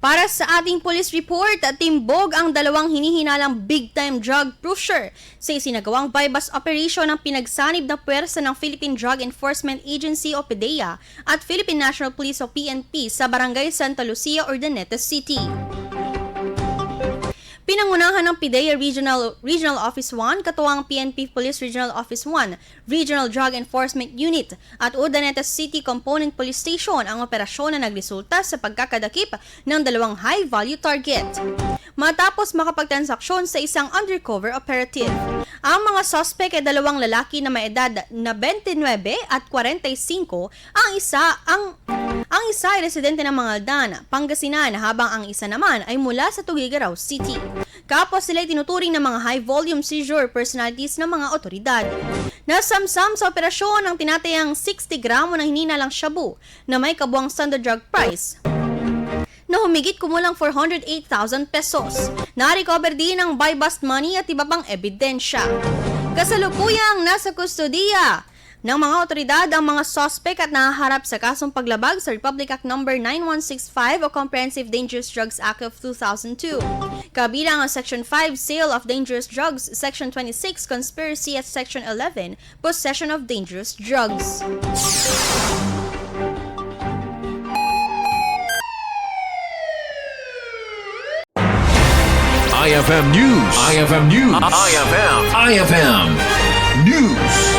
Para sa ating police report, Timbog ang dalawang hinihinalang big-time drug pusher sa isinagawang buy-bust operation ng pinagsanib na puwersa ng Philippine Drug Enforcement Agency o PDEA at Philippine National Police o PNP sa Barangay Santa Lucia, Urdaneta City. Pinangunahan ng PDEA Regional Office 1, katuwang PNP Police Regional Office 1, Regional Drug Enforcement Unit at Urdaneta City Component Police Station ang operasyon na nagresulta sa pagkakadakip ng dalawang high-value target. Matapos makapagtransaksyon sa isang undercover operative, ang mga suspect ay dalawang lalaki na may edad na 29 at 45, ang isa ay residente ng Mangaldan, Pangasinan, habang ang isa naman ay mula sa Tuguegarao City. Kapos sila ay tinuturing ng mga high-volume seizure personalities ng mga otoridad. Nasamsam sa operasyon ang tinatayang 60 gramo ng hinihinalang shabu na may kabuang standard drug price na humigit kumulang 408,000 pesos. Na-recover din ang buy-bust money at iba pang ebidensya. Kasalukuyang nasa kustodiya ng mga otoridad ang mga suspect at nahaharap sa kasong paglabag sa Republic Act No. 9165 o Comprehensive Dangerous Drugs Act of 2002. Kabilang ang Section 5, Sale of Dangerous Drugs, Section 26, Conspiracy at Section 11, Possession of Dangerous Drugs. IFM News. IFM News. IFM News.